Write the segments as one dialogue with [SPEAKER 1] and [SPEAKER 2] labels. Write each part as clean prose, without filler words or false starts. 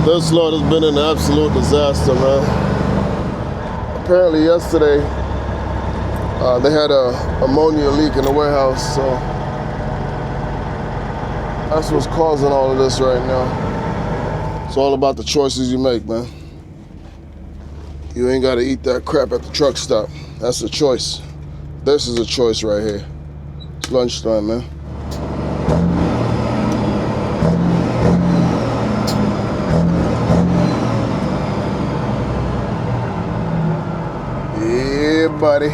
[SPEAKER 1] This load has been an absolute disaster, man. Apparently yesterday, they had a ammonia leak in the warehouse, so that's what's causing all of this right now. It's all about the choices you make, man. You ain't gotta eat that crap at the truck stop. That's a choice. This is a choice right here. It's lunchtime, man. Yeah, buddy.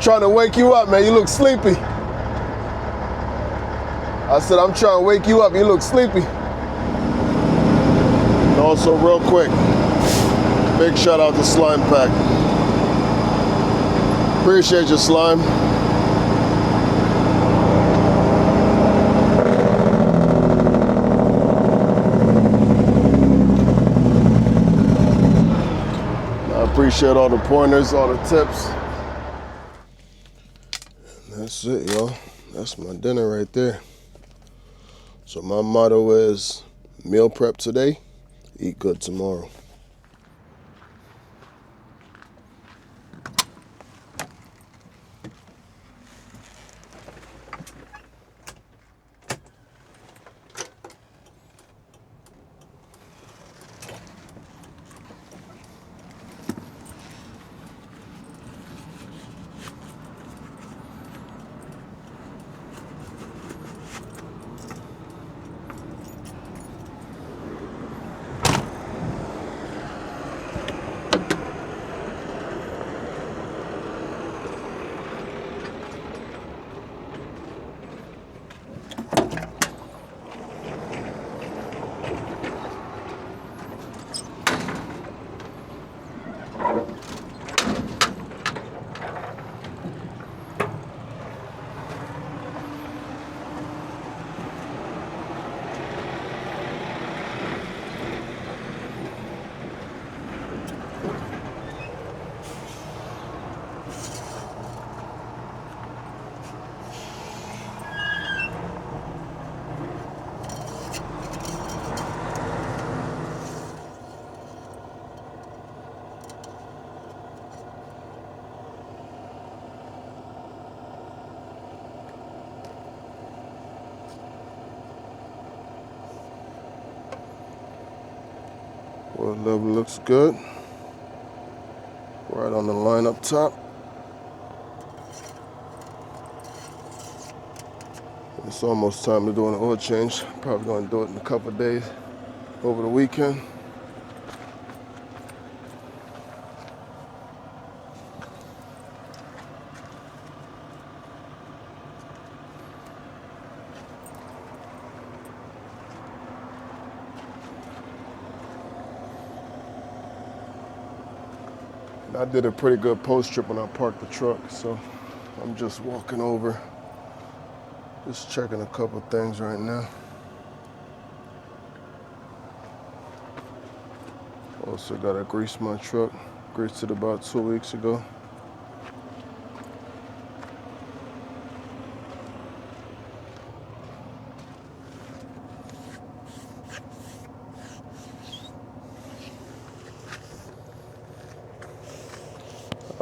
[SPEAKER 1] Trying to wake you up, man. You look sleepy. I said, I'm trying to wake you up. You look sleepy. And also, real quick, big shout out to Slime Pack. Appreciate your slime. I appreciate all the pointers, all the tips. And that's it, y'all. That's my dinner right there. So my motto is meal prep today, eat good tomorrow. Oil level looks good. Right on the line up top. It's almost time to do an oil change. Probably going to do it in a couple of days over the weekend. I did a pretty good post trip when I parked the truck, so I'm just walking over, just checking a couple things right now. Also got to grease my truck, greased it about 2 weeks ago.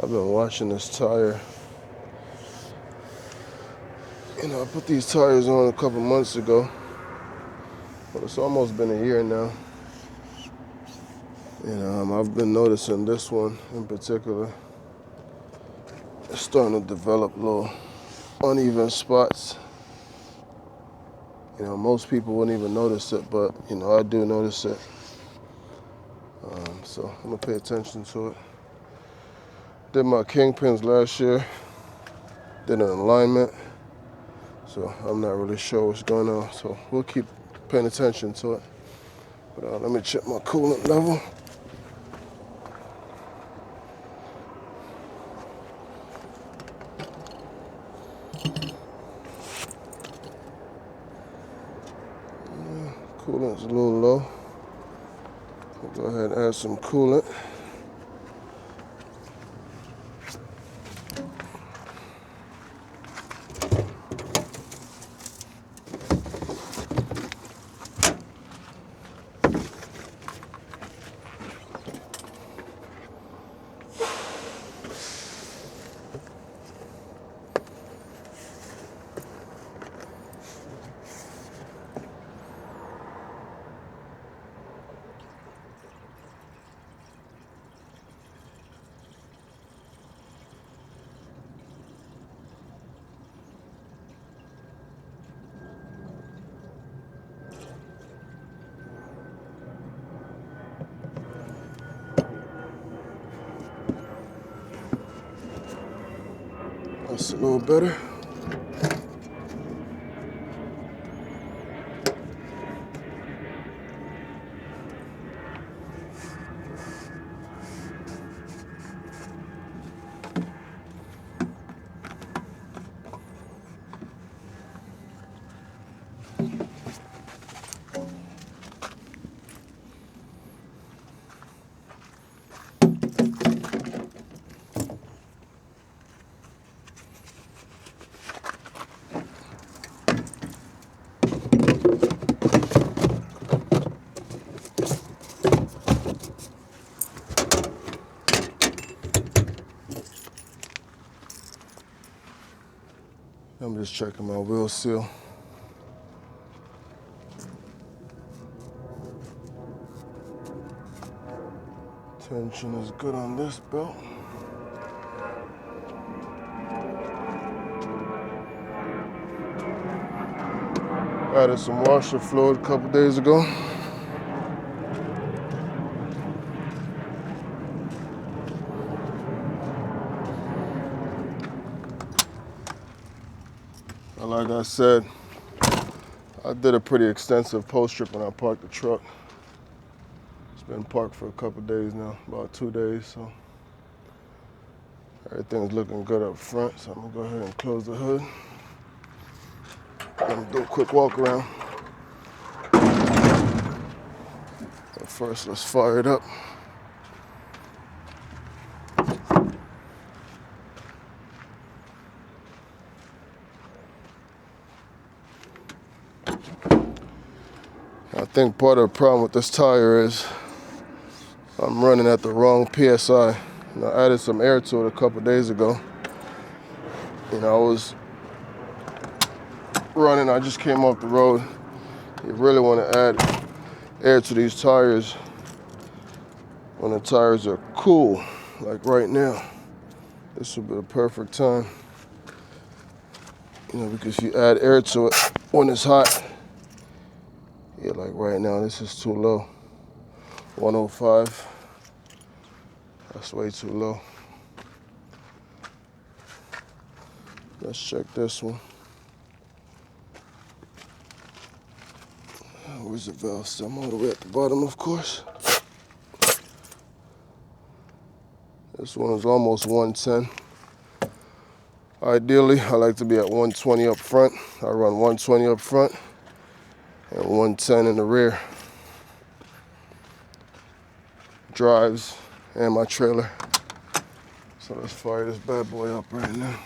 [SPEAKER 1] I've been watching this tire. You know, I put these tires on a couple months ago, but it's almost been a year now. And I've been noticing this one in particular. It's starting to develop little uneven spots. You know, most people wouldn't even notice it, but you know, I do notice it. So I'm gonna pay attention to it. Did my kingpins last year, did an alignment, so I'm not really sure what's going on, so we'll keep paying attention to it. But let me check my coolant level. Coolant's a little low. I'll go ahead and add some coolant. little better. I'm just checking my wheel seal. Tension is good on this belt. Added some washer fluid a couple days ago. And like I said, I did a pretty extensive post trip when I parked the truck. It's been parked for a couple days now, about 2 days, so everything's looking good up front. So I'm gonna go ahead and close the hood. I'm gonna do a quick walk around. But first, let's fire it up. I think part of the problem with this tire is I'm running at the wrong PSI. And I added some air to it a couple days ago. I was running, I just came off the road. You really want to add air to these tires when the tires are cool, like right now. This would be the perfect time. Because you add air to it when it's hot. Yeah, like right now, this is too low. 105. That's way too low. Let's check this one. Where's the valve stem? All the way at the bottom, of course. This one is almost 110. Ideally, I like to be at 120 up front. I run 120 up front and 110 in the rear. Drives and my trailer. So let's fire this bad boy up right now.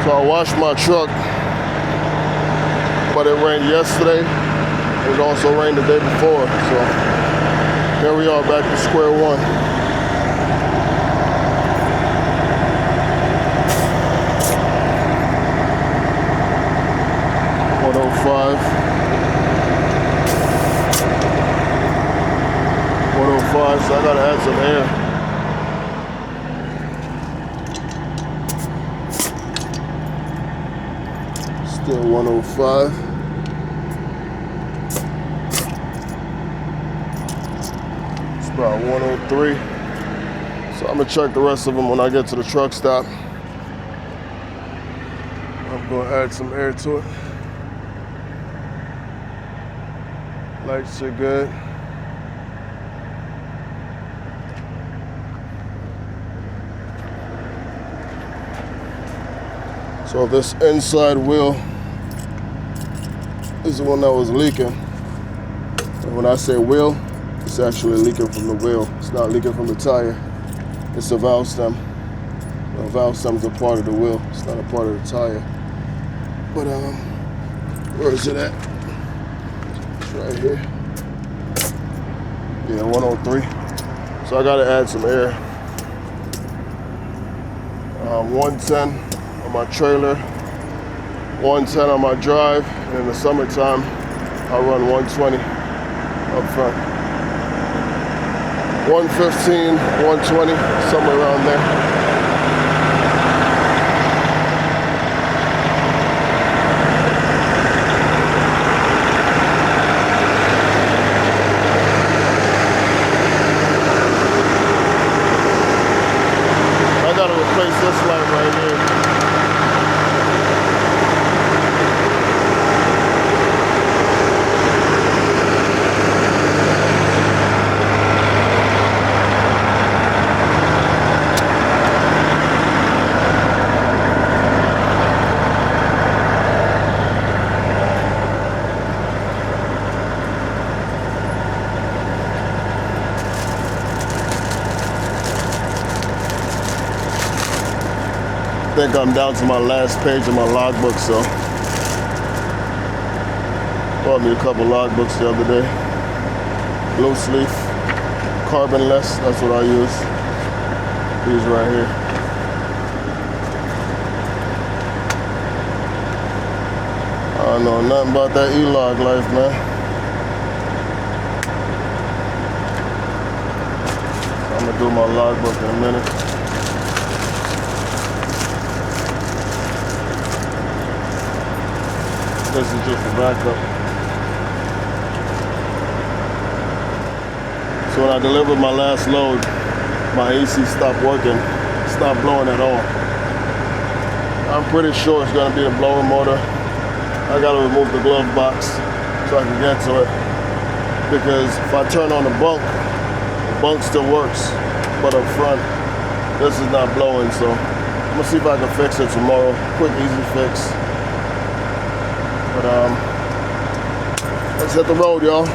[SPEAKER 1] So I washed my truck, but it rained yesterday. It also rained the day before. So here we are back to square one. $105. $105, so I gotta add some air. Still 105. It's about 103. So I'm gonna check the rest of them when I get to the truck stop. I'm gonna add some air to it. Lights are good. So this inside wheel is the one that was leaking. And when I say wheel, it's actually leaking from the wheel. It's not leaking from the tire. It's a valve stem. The valve stem is a part of the wheel. It's not a part of the tire. But where is it at? It's right here. Yeah, 103. So I gotta add some air. 110 on my trailer, 110 on my drive, and in the summertime, I run 120 up front. 115, 120, somewhere around there. I gotta replace this light right here. I think I'm down to my last page of my logbook, so bought me a couple logbooks the other day. Loose leaf, carbonless, that's what I use. These right here. I don't know nothing about that e-log life, man. I'm gonna do my logbook in a minute. This is just a backup. So when I delivered my last load, my AC stopped working, stopped blowing at all. I'm pretty sure it's gonna be the blower motor. I gotta remove the glove box so I can get to it. Because if I turn on the bunk still works, but up front, this is not blowing, so I'm gonna see if I can fix it tomorrow. Quick, easy fix. But let's hit the road, y'all.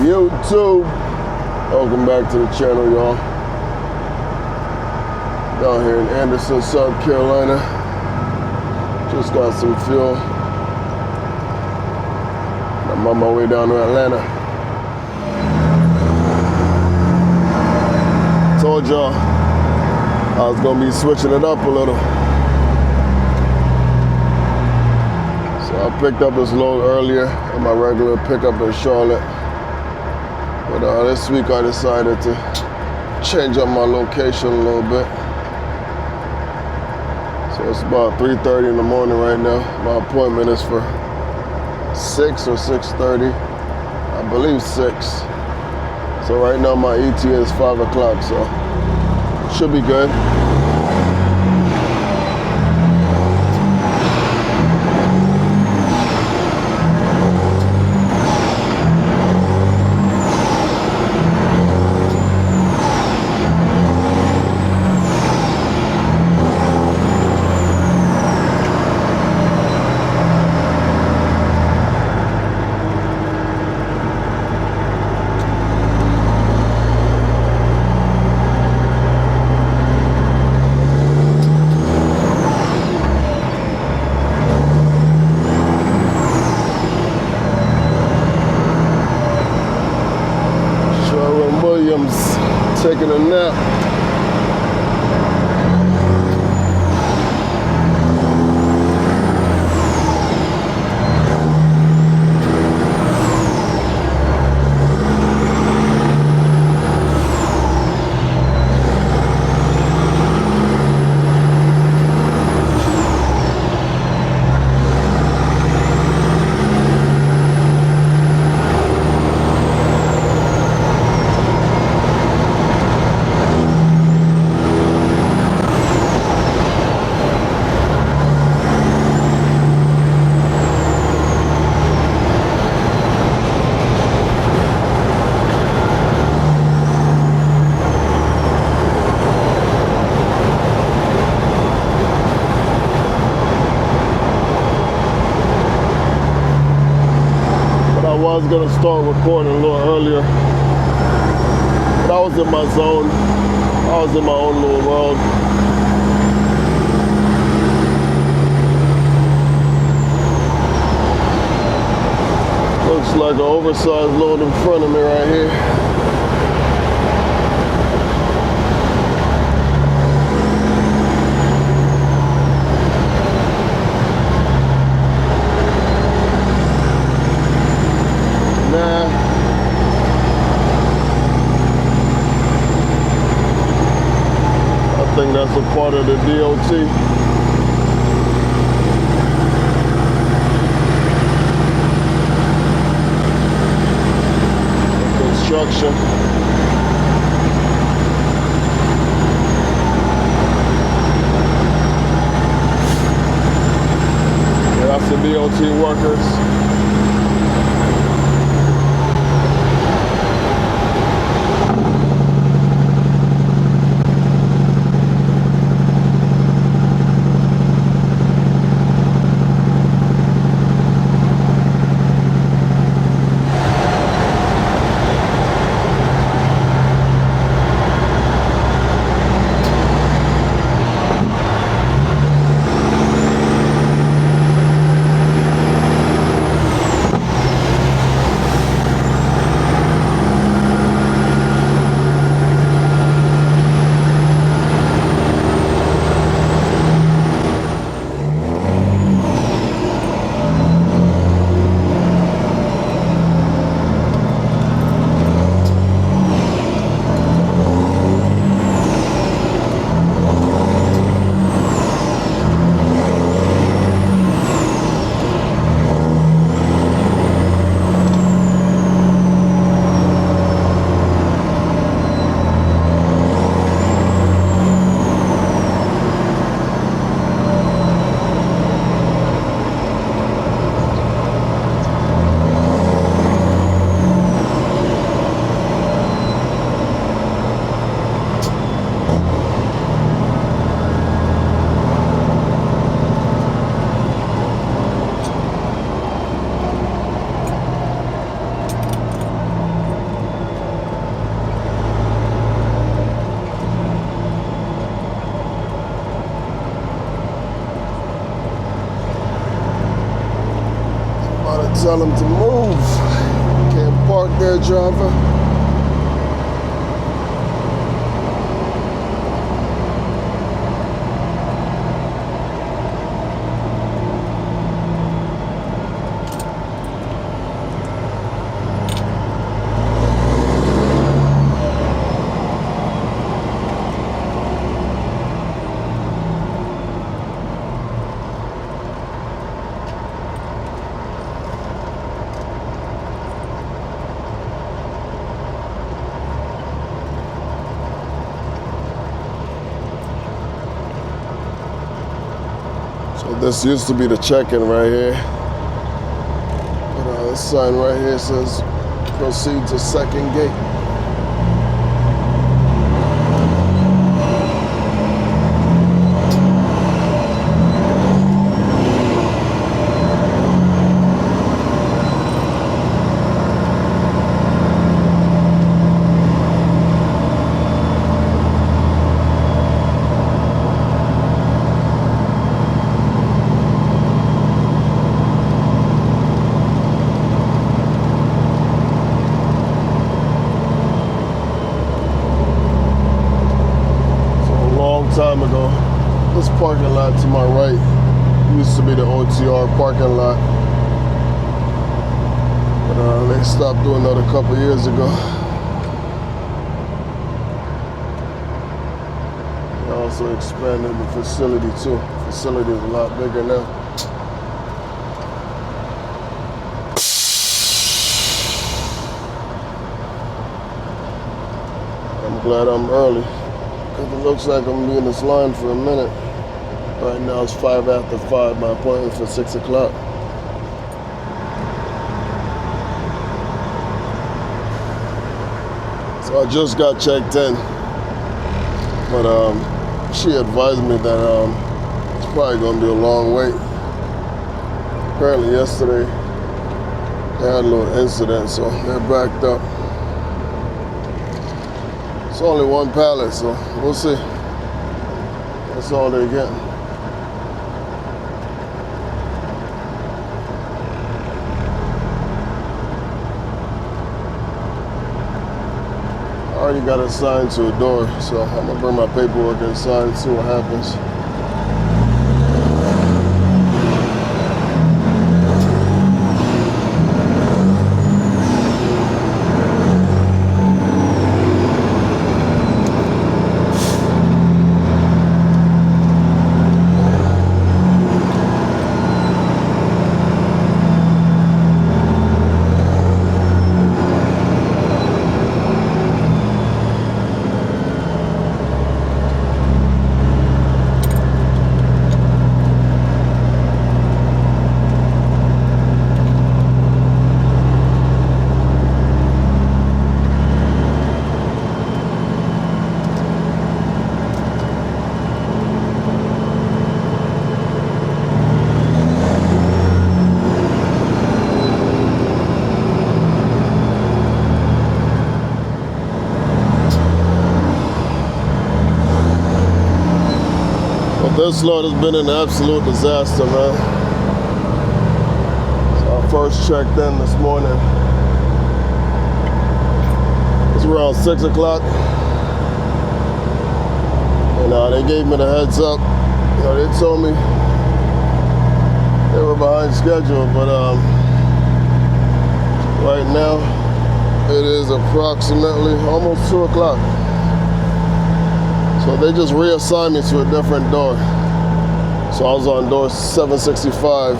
[SPEAKER 1] YouTube, welcome back to the channel, y'all. Down here in Anderson, South Carolina. Just got some fuel. I'm on my way down to Atlanta. Told y'all I was gonna be switching it up a little. So I picked up this load earlier at my regular pickup in Charlotte. But this week I decided to change up my location a little bit. So it's about 3:30 in the morning right now. My appointment is for 6 or 6:30. I believe 6. So right now my ETA is 5 o'clock, so should be good. Taking a nap. I was gonna start recording a little earlier, but I was in my zone. I was in my own little world. Looks like an oversized load in front of me right here. I think that's a part of the DOT. Construction. Yeah, that's the DOT workers. Tell them to move. Can't park there, driver. This used to be the check-in right here. But this sign right here says proceed to second gate. Time ago, this parking lot to my right used to be the OTR parking lot, but they stopped doing that a couple years ago. They also expanded the facility too. The facility is a lot bigger now. I'm glad I'm early. It looks like I'm gonna be in this line for a minute. Right now it's 5 after 5, my appointment for 6 o'clock. So I just got checked in, but she advised me that it's probably gonna be a long wait. Apparently yesterday they had a little incident, so they're backed up. It's only one pallet, so we'll see. That's all they're getting. I already got assigned to a door, so I'm gonna bring my paperwork inside and see what happens. This load has been an absolute disaster, man. So I first checked in this morning. It's around 6 o'clock. And they gave me the heads up. They told me they were behind schedule, but right now it is approximately almost 2 o'clock. So they just reassigned me to a different door. So I was on door 765,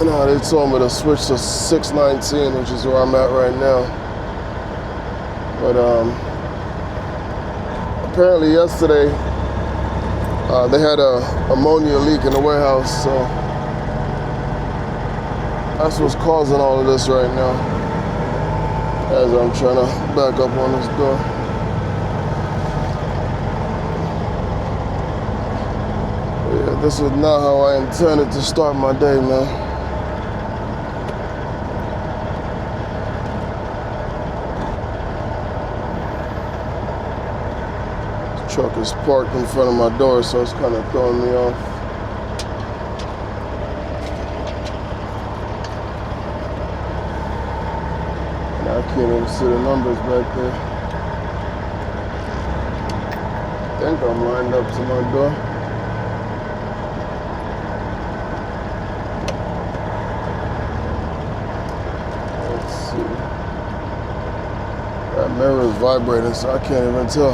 [SPEAKER 1] and they told me to switch to 619, which is where I'm at right now. But apparently yesterday, they had a ammonia leak in the warehouse, so that's what's causing all of this right now, as I'm trying to back up on this door. This is not how I intended to start my day, man. This truck is parked in front of my door, so it's kind of throwing me off. And I can't even see the numbers back there. I think I'm lined up to my door. That mirror is vibrating, so I can't even tell.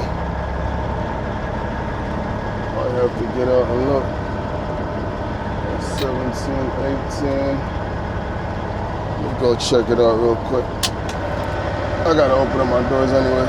[SPEAKER 1] I have to get out and look. 17, 18. Let me go check it out real quick. I gotta open up my doors anyway.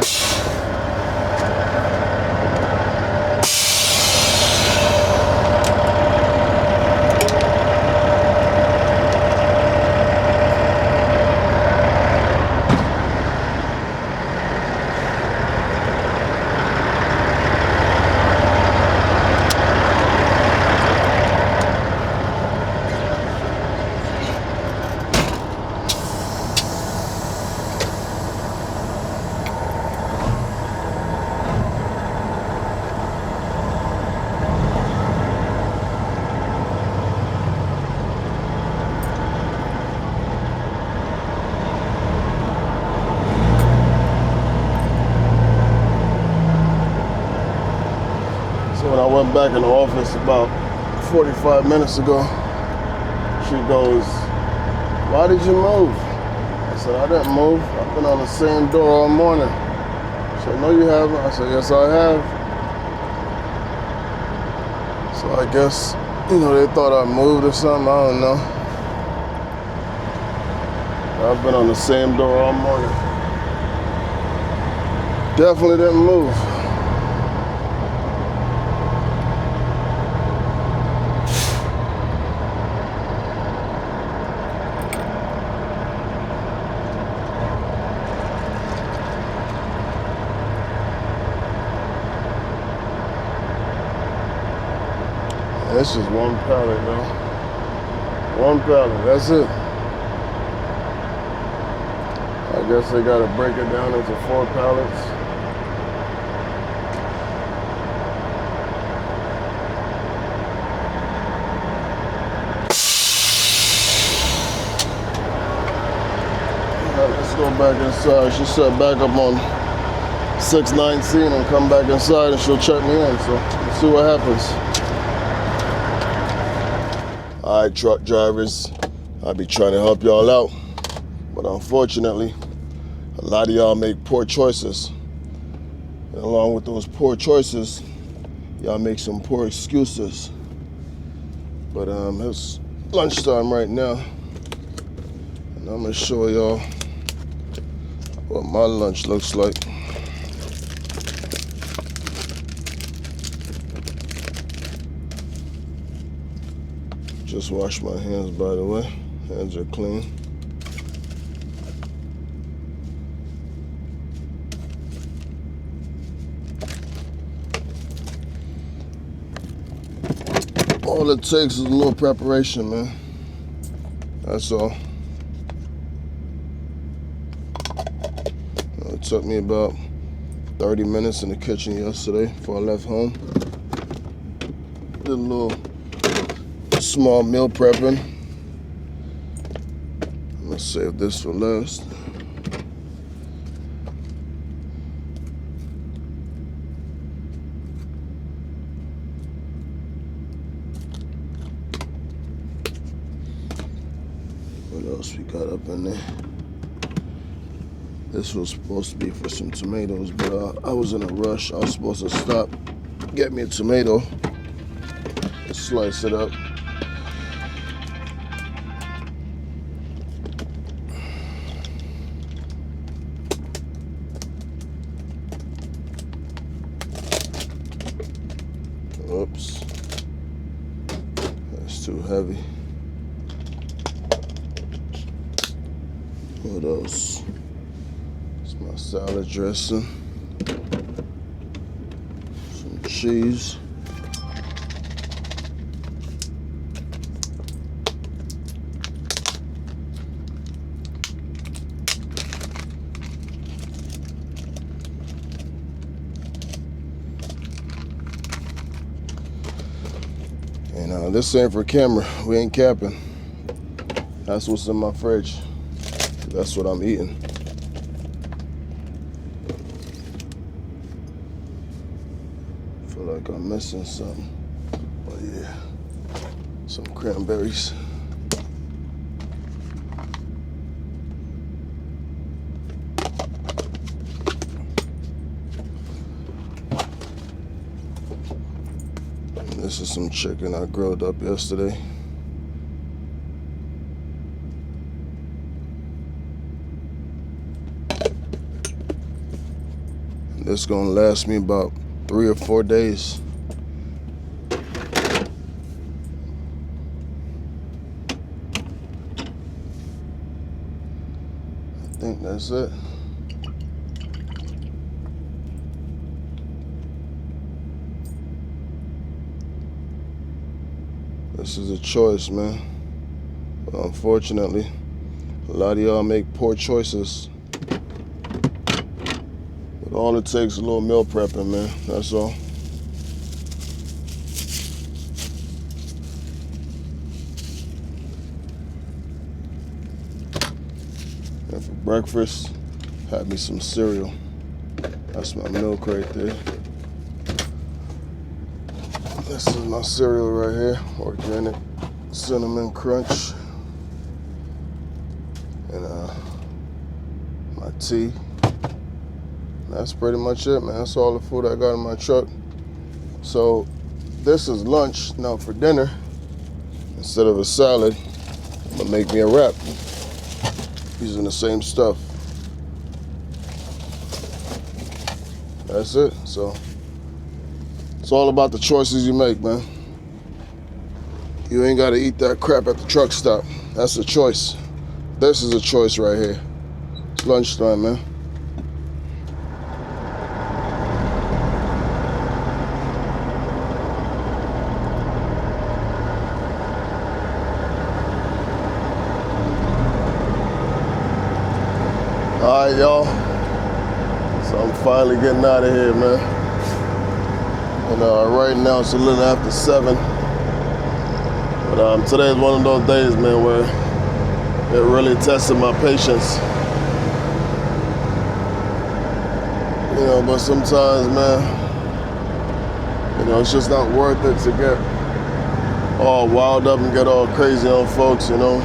[SPEAKER 1] went back in the office about 45 minutes ago. She goes, "Why did you move?" I said, "I didn't move. I've been on the same door all morning." She said, "No, you haven't." I said, "Yes, I have." So I guess, they thought I moved or something. I don't know. I've been on the same door all morning. Definitely didn't move. This is one pallet, though. One pallet, that's it. I guess they gotta break it down into 4 pallets. Let's go back inside. She said back up on 619 and come back inside and she'll check me in. So let's see what happens. All right, truck drivers, I'll be trying to help y'all out, but unfortunately, a lot of y'all make poor choices. And along with those poor choices, y'all make some poor excuses. But it's lunchtime right now, and I'm gonna show y'all what my lunch looks like. Just washed my hands, by the way. Hands are clean. All it takes is a little preparation, man. That's all. It took me about 30 minutes in the kitchen yesterday before I left home. Did a little small meal prepping. I'm gonna save this for last. What else we got up in there? This was supposed to be for some tomatoes, but I was in a rush. I was supposed to stop, get me a tomato, and slice it up. Oops, that's too heavy. What else? It's my salad dressing, some cheese, and this ain't for camera. We ain't capping. That's what's in my fridge. That's what I'm eating. Feel like I'm missing something. But yeah, some cranberries. And this is some chicken I grilled up yesterday. It's gonna last me about 3 or 4 days. I think that's it. This is a choice, man. But unfortunately, a lot of y'all make poor choices. All it takes is a little meal prepping, man. That's all. And for breakfast, had me some cereal. That's my milk right there. This is my cereal right here, organic cinnamon crunch, and my tea. That's pretty much it, man. That's all the food I got in my truck. So this is lunch. Now for dinner, instead of a salad, I'm gonna make me a wrap using the same stuff. That's it. So it's all about the choices you make, man. You ain't gotta eat that crap at the truck stop. That's a choice. This is a choice right here. It's lunchtime, man. All right, y'all. So I'm finally getting out of here, man. And right now it's a little after 7. But today is one of those days, man, where it really tested my patience. You know, but sometimes, man, you know, it's just not worth it to get all wild up and get all crazy on folks, you know.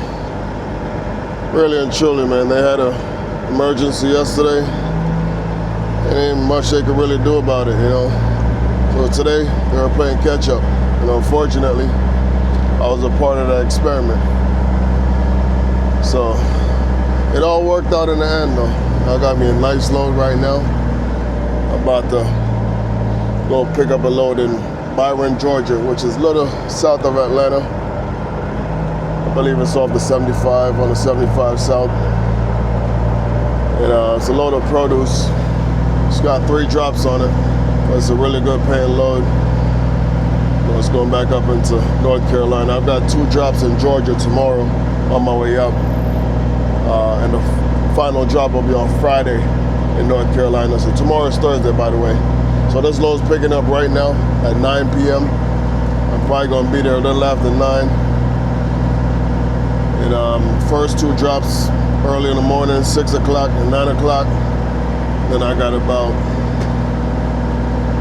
[SPEAKER 1] Really and truly, man, they had a emergency yesterday. There ain't much they could really do about it, you know. So today they were playing catch up. And unfortunately, I was a part of that experiment. So it all worked out in the end though. I got me a nice load right now. I'm about to go pick up a load in Byron, Georgia, which is a little south of Atlanta. I believe it's off the 75, on the 75 south. And it's a load of produce. It's got 3 drops on it. It's a really good paying load. It's going back up into North Carolina. I've got 2 drops in Georgia tomorrow on my way up. And the final drop will be on Friday in North Carolina. So tomorrow is Thursday, by the way. So this load's picking up right now at 9 p.m. I'm probably going to be there a little after 9. And first 2 drops early in the morning, 6 o'clock and 9 o'clock. Then I got about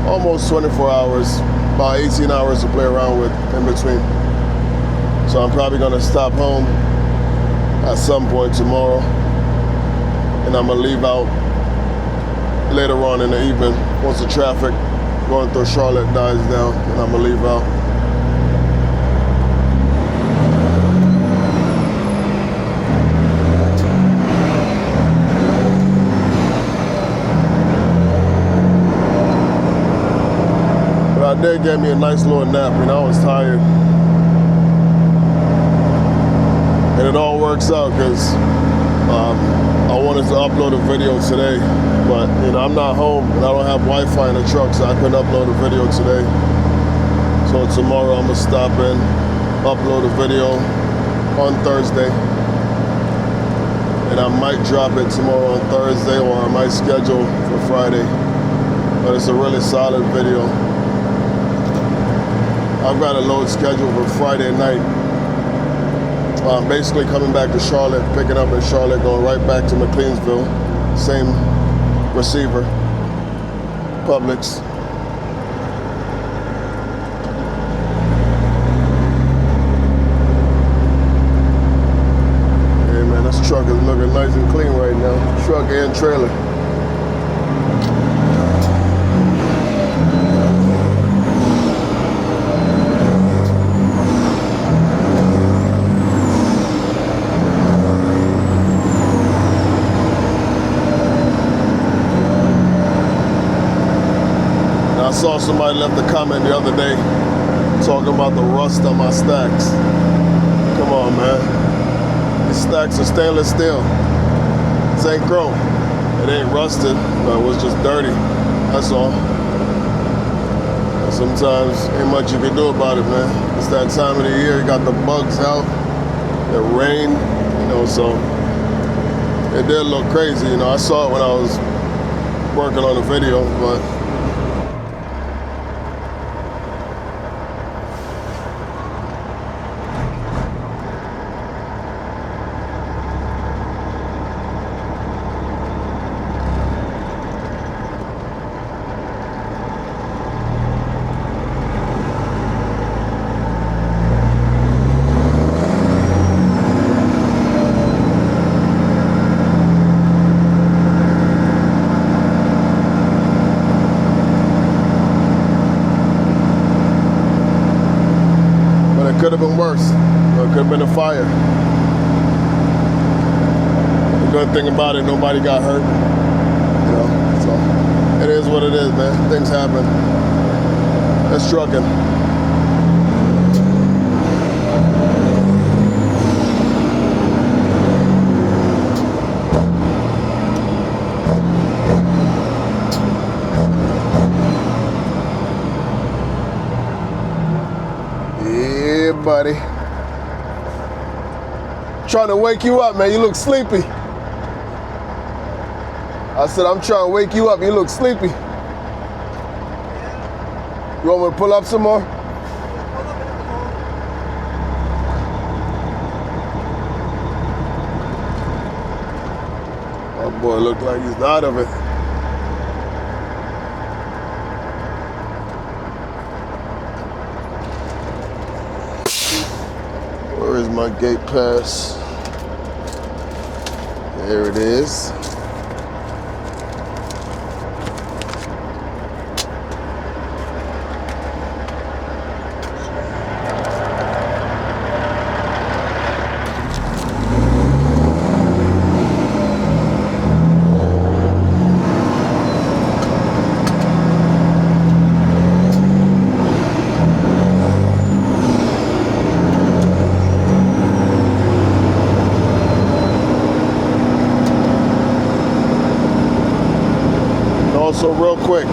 [SPEAKER 1] almost 24 hours, about 18 hours to play around with in between. So I'm probably gonna stop home at some point tomorrow, and I'm gonna leave out later on in the evening once the traffic going through Charlotte dies down, and I'm gonna leave out. I did get me a nice little nap, and I was tired. And it all works out because I wanted to upload a video today, but you know, I'm not home and I don't have Wi-Fi in the truck, so I couldn't upload a video today. So tomorrow I'm gonna stop in, upload a video on Thursday, and I might drop it tomorrow on Thursday, or I might schedule for Friday. But it's a really solid video. I've got a load scheduled for Friday night. Basically coming back to Charlotte, picking up in Charlotte, going right back to McLeansville. Same receiver, Publix. Hey man, this truck is looking nice and clean right now. Truck and trailer. I saw somebody left a comment the other day talking about the rust on my stacks. Come on, man. These stacks are stainless steel. This ain't chrome. It ain't rusted, but it was just dirty. That's all. And sometimes ain't much you can do about it, man. It's that time of the year. You got the bugs out, the rain, you know, so it did look crazy. You know, I saw it when I was working on the video, but in the fire. The good thing about it, nobody got hurt. You know, so it is what it is, man. Things happen. It's trucking. Yeah, buddy. Trying to wake you up, man. You look sleepy. I said, I'm trying to wake you up. You look sleepy. You want me to pull up some more? My boy looked like he's out of it. Where is my gate pass? There it is. Also, real quick,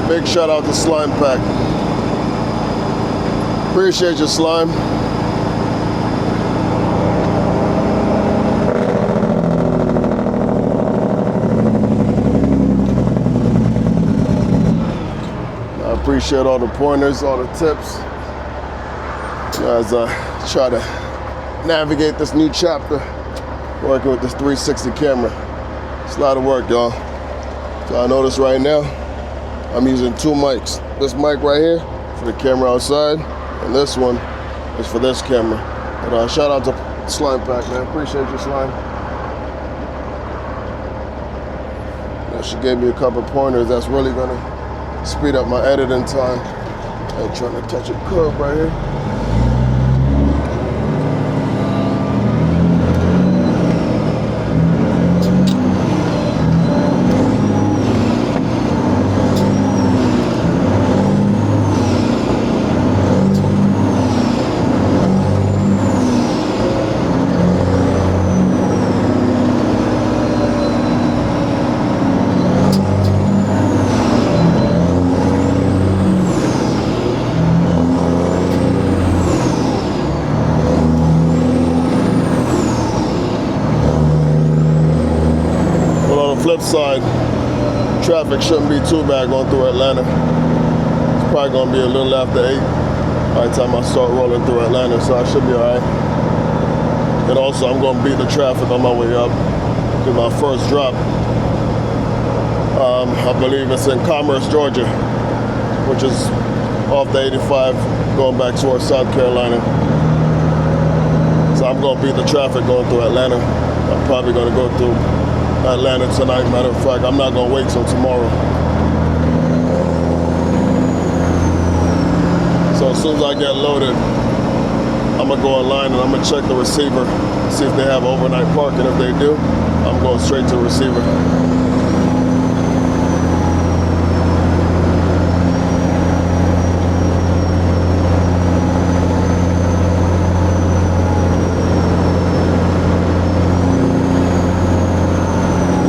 [SPEAKER 1] big shout out to Slime Pack. Appreciate your slime. I appreciate all the pointers, all the tips, as I try to navigate this new chapter, working with this 360 camera. It's a lot of work, y'all. So I notice right now, I'm using two mics. This mic right here for the camera outside, and this one is for this camera. But shout out to Slime Pack, man. Appreciate your slime. Now, she gave me a couple pointers that's really gonna speed up my editing time. I'm trying to touch a curve right here. Flip side, traffic shouldn't be too bad going through Atlanta. It's probably going to be a little after 8 by the time I start rolling through Atlanta, so I should be all right. And also, I'm going to beat the traffic on my way up, because my first drop, I believe it's in Commerce, Georgia, which is off the 85 going back towards South Carolina. So I'm going to beat the traffic going through Atlanta. I'm probably going to go through Atlanta tonight. Matter of fact, I'm not gonna wait till tomorrow. So as soon as I get loaded, I'm gonna go online and I'm gonna check the receiver, see if they have overnight parking. If they do, I'm going straight to the receiver.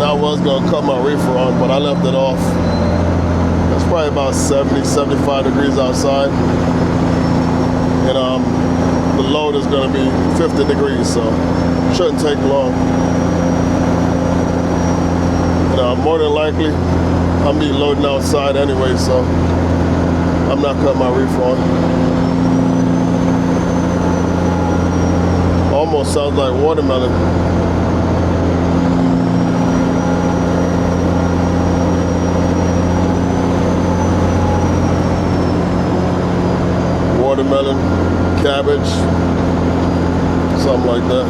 [SPEAKER 1] I was gonna cut my reefer on, but I left it off. It's probably about 70, 75 degrees outside. And the load is gonna be 50 degrees, so shouldn't take long. And more than likely, I'm be loading outside anyway, so I'm not cutting my reefer on. Almost sounds like watermelon. Watermelon, cabbage, something like that.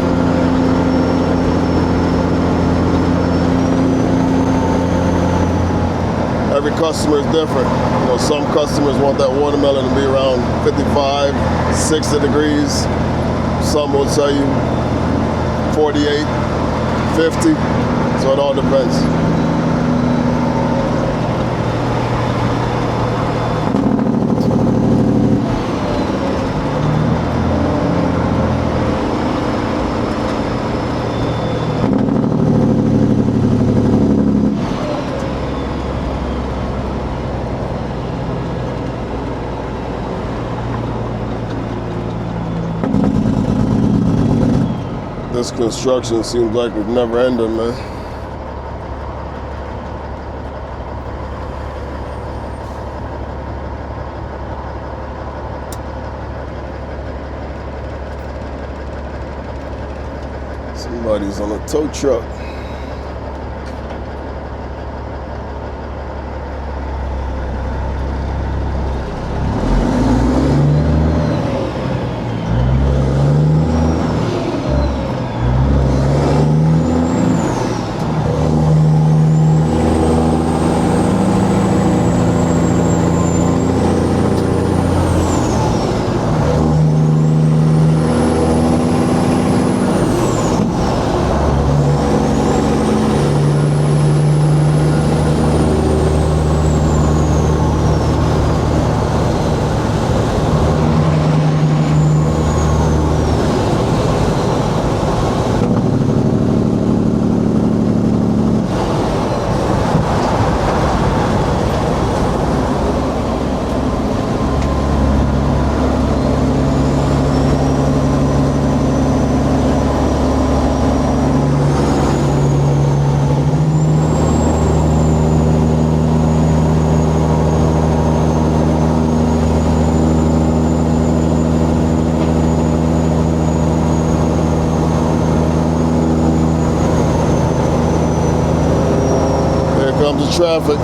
[SPEAKER 1] Every customer is different. You know, some customers want that watermelon to be around 55, 60 degrees. Some will tell you 48, 50, so it all depends. This construction seems like it's never ending, man. Somebody's on a tow truck. Traffic.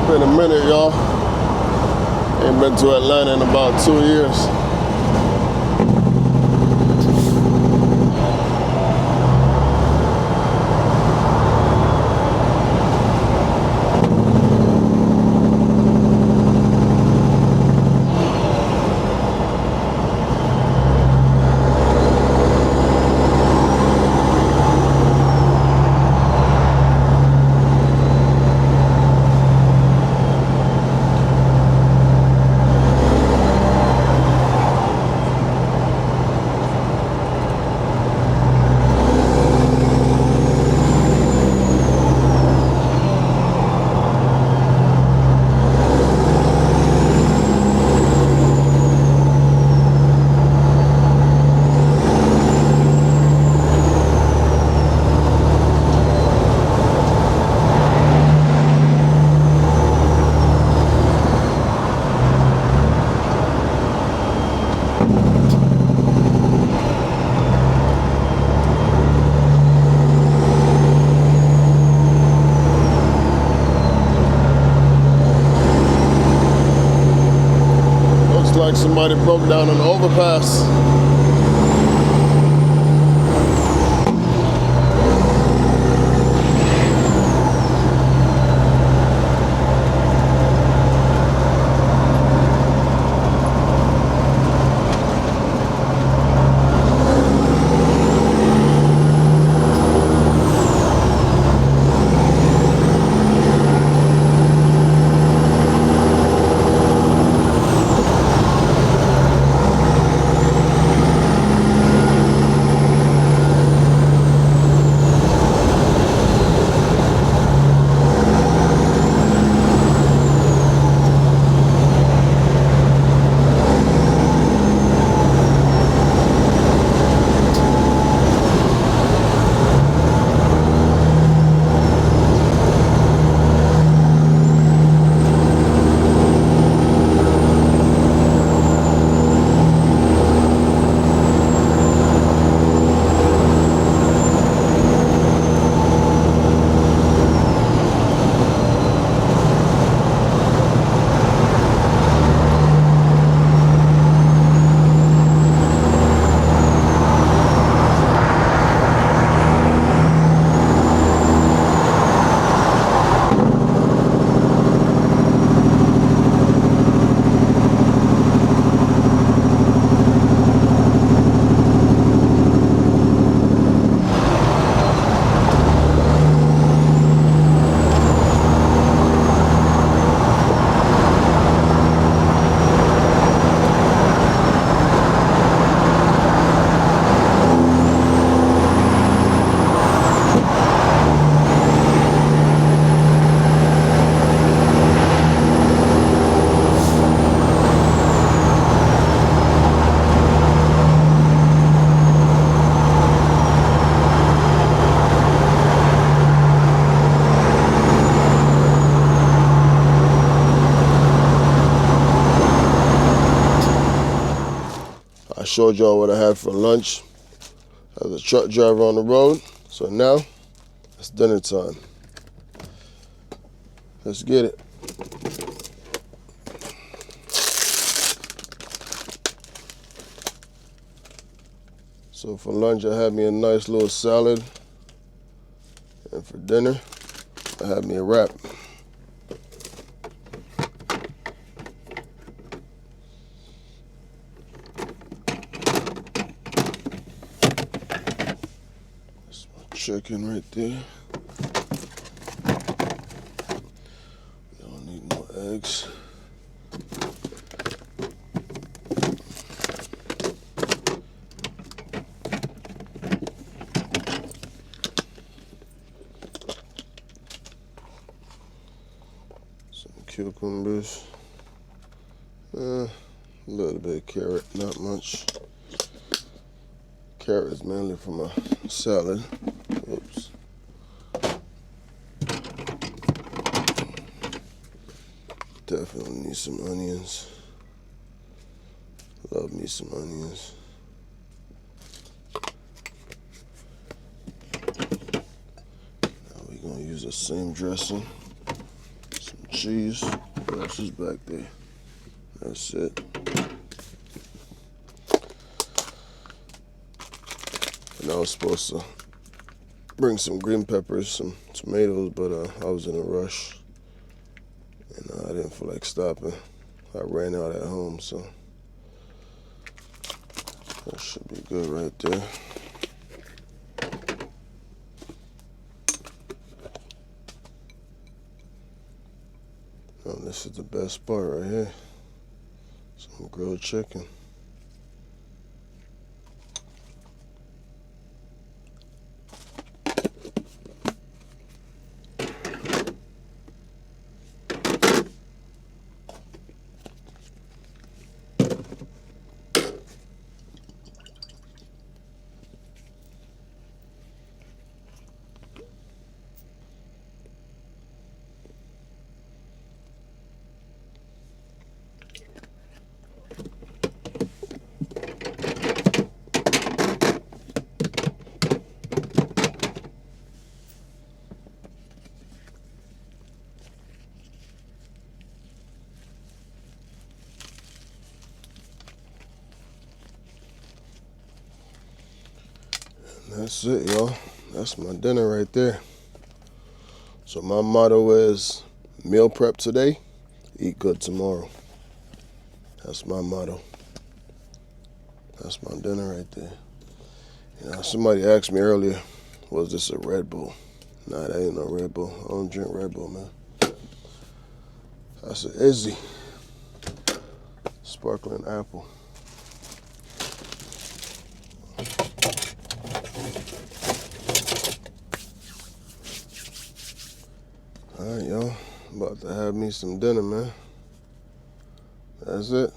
[SPEAKER 1] Been a minute, y'all. Ain't been to Atlanta in about 2 years. Like somebody broke down an overpass. I showed y'all what I had for lunch as a truck driver on the road. So now it's dinner time. Let's get it. So for lunch, I had me a nice little salad. And for dinner, I had me a wrap. That's my chicken right there. Don't need no eggs. Cucumbers, a little bit of carrot, not much. Carrots mainly for my salad. Oops. Definitely need some onions. Love me some onions. Now we're gonna use the same dressing. Cheese, what else is back there? That's it. And I was supposed to bring some green peppers, some tomatoes, but I was in a rush and I didn't feel like stopping. I ran out at home, so that should be good right there. Oh, this is the best part right here. Some grilled chicken. That's it, y'all. That's my dinner right there. So my motto is meal prep today, eat good tomorrow. That's my motto. That's my dinner right there. You know, somebody asked me earlier, was this a Red Bull? Nah, that ain't no Red Bull. I don't drink Red Bull, man. That's an Izzy. Sparkling apple. All right, y'all. I'm about to have me some dinner, man. That's it.